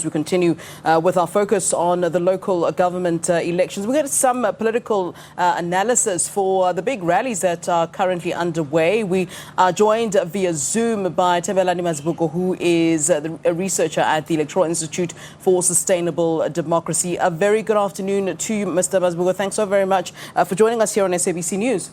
We continue with our focus on the local government elections. We get some political analysis for the big rallies that are currently underway. We are joined via Zoom by Thembelani Mazibuko, who is a researcher at the Electoral Institute for Sustainable Democracy. A very good afternoon to you, Mr. Mazibuko. Thanks so very much for joining us here on SABC News.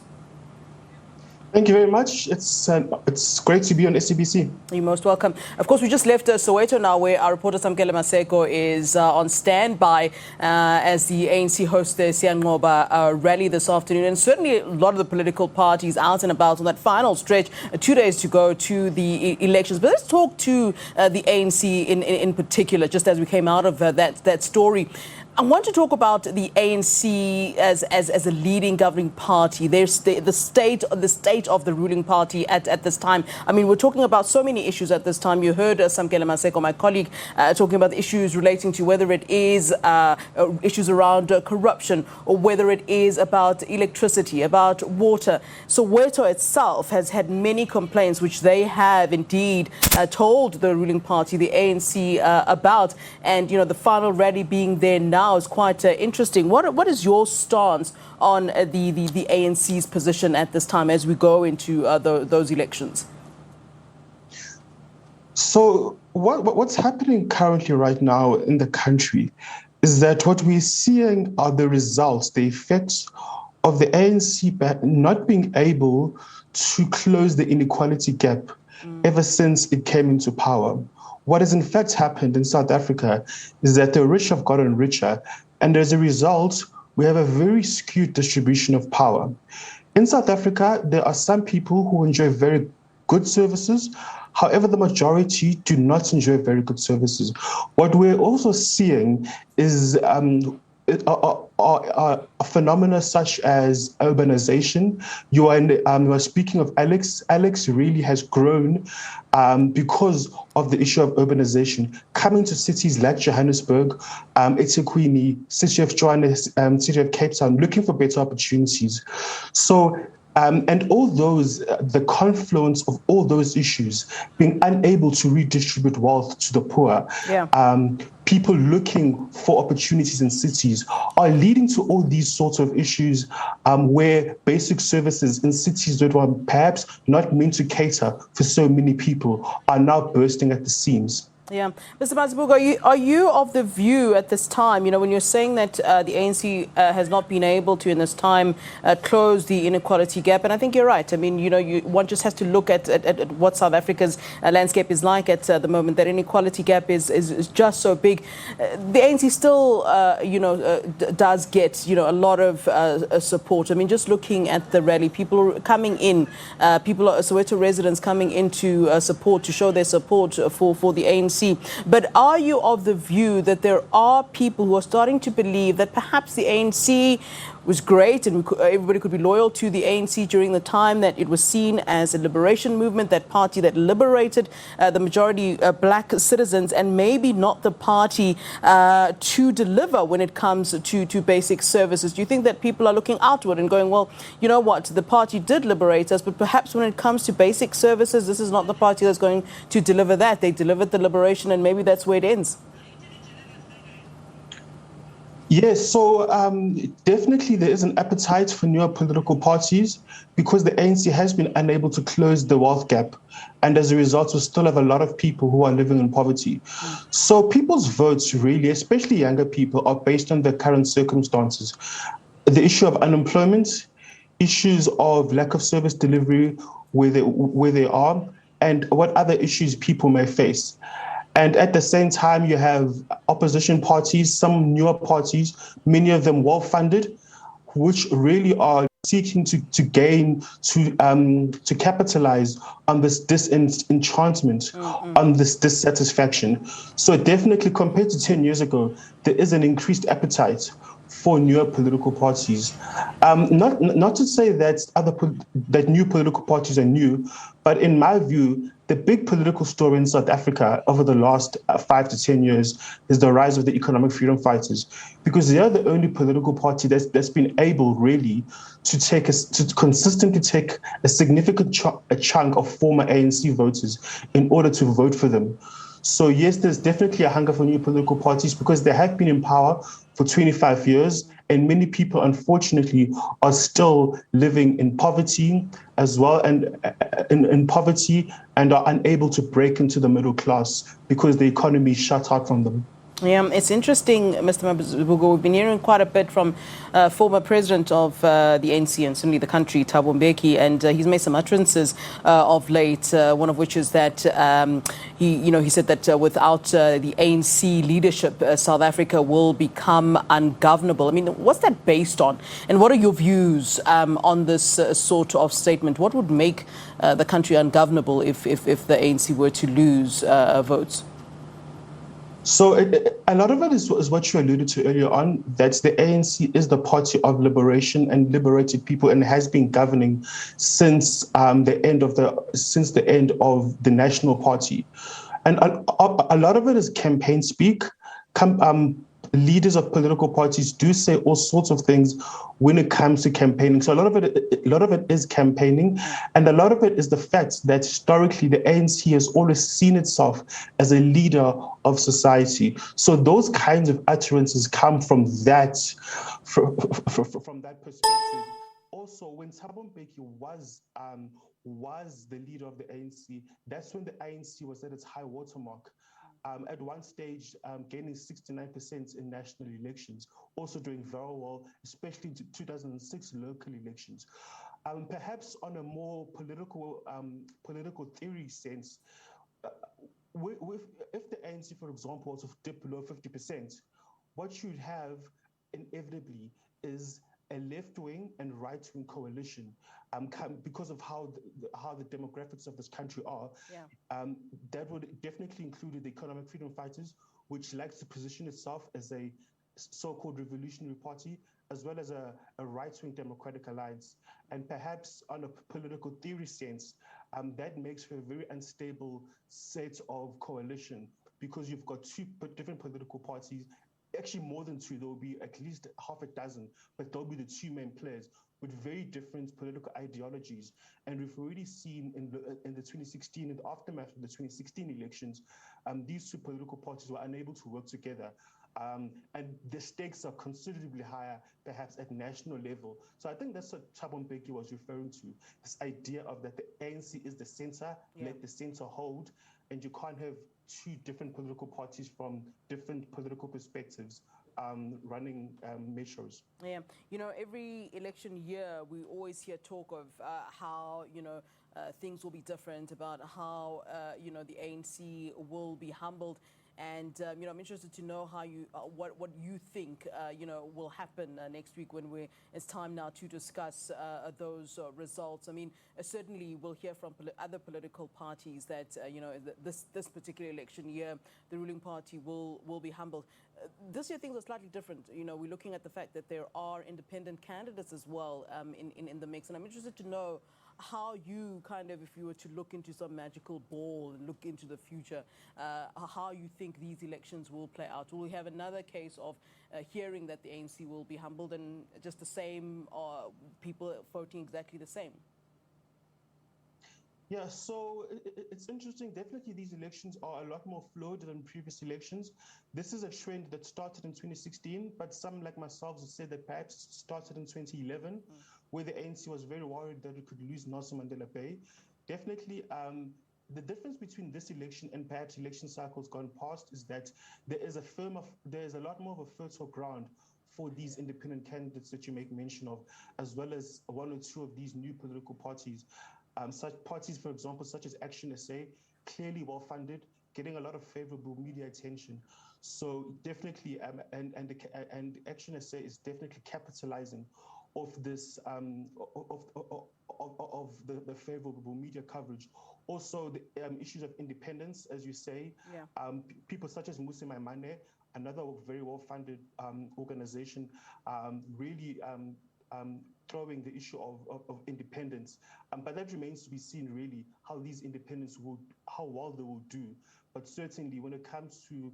Thank you very much. It's great to be on SABC. You're most welcome. Of course, we just left Soweto now, where our reporter Thembelani Mazibuko is on standby as the ANC hosts the Siyanqoba rally this afternoon. And certainly a lot of the political parties out and about on that final stretch, 2 days to go to the elections. But let's talk to the ANC in particular, just as we came out of that story. I want to talk about the ANC as a leading governing party. There's the state of the ruling party at this time. I mean, we're talking about so many issues at this time. You heard Thembelani Mazibuko, my colleague, talking about the issues relating to whether it is issues around corruption or whether it is about electricity, about water. Soweto itself has had many complaints, which they have indeed told the ruling party, the ANC, about. And, you know, the final rally being there now is quite interesting. What is your stance on the ANC's position at this time as we go into those elections? So what's happening currently right now in the country is that what we're seeing are the results, the effects of the ANC not being able to close the inequality gap ever since it came into power. What has in fact happened in South Africa is that the rich have gotten richer, and as a result, we have a very skewed distribution of power. In South Africa, there are some people who enjoy very good services. However, the majority do not enjoy very good services. What we're also seeing is a phenomena such as urbanization. You are speaking of Alex. Alex really has grown because of the issue of urbanization, coming to cities like Johannesburg, eThekwini, City of Johannesburg, City of Cape Town, looking for better opportunities. So, and all those, the confluence of all those issues, being unable to redistribute wealth to the poor, people looking for opportunities in cities, are leading to all these sorts of issues where basic services in cities that were perhaps not meant to cater for so many people are now bursting at the seams. Yeah. Mr. Mazibuko, are you of the view at this time, you know, when you're saying that the ANC has not been able to in this time close the inequality gap, and I think you're right. I mean, you know, one just has to look at what South Africa's landscape is like at the moment. That inequality gap is just so big. The ANC still, you know, does get, you know, a lot of support. I mean, just looking at the rally, people coming in, Soweto residents coming into support to show their support for the ANC. But are you of the view that there are people who are starting to believe that perhaps the ANC was great and everybody could be loyal to the ANC during the time that it was seen as a liberation movement, that party that liberated the majority black citizens, and maybe not the party to deliver when it comes to basic services? Do you think that people are looking outward and going, well, you know what, the party did liberate us, but perhaps when it comes to basic services, this is not the party that's going to deliver that. They delivered the liberation, and maybe that's where it ends. Yes, so definitely there is an appetite for newer political parties because the ANC has been unable to close the wealth gap. And as a result, we still have a lot of people who are living in poverty. So people's votes really, especially younger people, are based on the current circumstances. The issue of unemployment, issues of lack of service delivery where they are, and what other issues people may face. And at the same time, you have opposition parties, some newer parties, many of them well-funded, which really are seeking to gain, to capitalize on this disenchantment, on this dissatisfaction. So definitely, compared to 10 years ago, there is an increased appetite for newer political parties. Not to say that new political parties are new, but in my view, the big political story in South Africa over the last 5 to 10 years is the rise of the economic freedom fighters, because they are the only political party that's been able really to consistently take a significant chunk of former ANC voters in order to vote for them. So yes, there's definitely a hunger for new political parties because they have been in power for 25 years, and many people, unfortunately, are still living in poverty as well, and in poverty, and are unable to break into the middle class because the economy is shut out from them. Yeah, it's interesting, Mr. Mazibuko. We've been hearing quite a bit from former president of the ANC and certainly the country, Thabo Mbeki, and he's made some utterances of late. One of which is that he said that without the ANC leadership, South Africa will become ungovernable. I mean, what's that based on, and what are your views on this sort of statement? What would make the country ungovernable if the ANC were to lose votes? So a lot of it is what you alluded to earlier on, that the ANC is the party of liberation and liberated people, and has been governing since the end of the National Party, and a lot of it is campaign speak. Leaders of political parties do say all sorts of things when it comes to campaigning. So a lot of it is campaigning, and a lot of it is the fact that historically the ANC has always seen itself as a leader of society. So those kinds of utterances come from from that perspective. Also, when Thabo Mbeki was the leader of the ANC, that's when the ANC was at its high watermark. At one stage, gaining 69% in national elections, also doing very well, especially in 2006 local elections. Perhaps on a more political theory sense, uh, if the ANC, for example, was to dip below 50%, what you'd have inevitably is a left-wing and right-wing coalition, because of how the demographics of this country are. Yeah. That would definitely include the Economic Freedom Fighters, which likes to position itself as a so-called revolutionary party, as well as a right-wing democratic alliance. And perhaps on a political theory sense, that makes for a very unstable set of coalition, because you've got two different political parties, actually more than two. There will be at least half a dozen, but they'll be the two main players with very different political ideologies. And we've already seen in the 2016, in the aftermath of the 2016 elections, these two political parties were unable to work together. And the stakes are considerably higher, perhaps at national level. So I think that's what Thabo Mbeki was referring to, this idea of that the ANC is the center, let the center hold, and you can't have two different political parties from different political perspectives running measures. Yeah, every election year we always hear talk of how things will be different, about how the ANC will be humbled, and I'm interested to know how what you think will happen next week when it's time now to discuss those results. I mean, certainly we'll hear from other political parties that this particular election year the ruling party will be humbled. This year things are slightly different. We're looking at the fact that there are independent candidates as well in the mix, and I'm interested to know how you kind of, if you were to look into some magical ball and look into the future, how you think these elections will play out. Will we have another case of hearing that the ANC will be humbled and just the same people voting exactly the same? Yeah, so it's interesting. Definitely, these elections are a lot more fluid than previous elections. This is a trend that started in 2016, but some like myself have said that perhaps it started in 2011, where the ANC was very worried that it could lose Nelson Mandela Bay. Definitely, the difference between this election and perhaps election cycles gone past is that there is a lot more of a fertile ground for these independent candidates that you make mention of, as well as one or two of these new political parties. Such parties, for example, such as Action SA, clearly well-funded, getting a lot of favorable media attention. So definitely, and Action SA is definitely capitalizing off this of the favorable media coverage. Also, the issues of independence, as you say, people such as Muse Maimane, another very well-funded organization, really throwing the issue of independence. But that remains to be seen, really, how these independents how well they will do. But certainly, when it comes to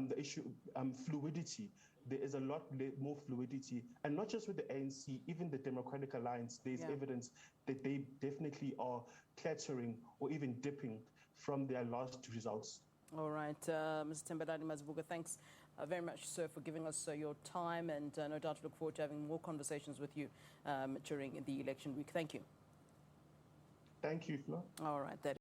the issue of fluidity, there is a lot more fluidity, and not just with the ANC, even the Democratic Alliance, there's evidence that they definitely are clattering or even dipping from their last results. All right, Mr. Thembelani Mazibuko, thanks very much, sir, for giving us your time, and no doubt look forward to having more conversations with you during the election week. Thank you. Thank you, Flo. All right.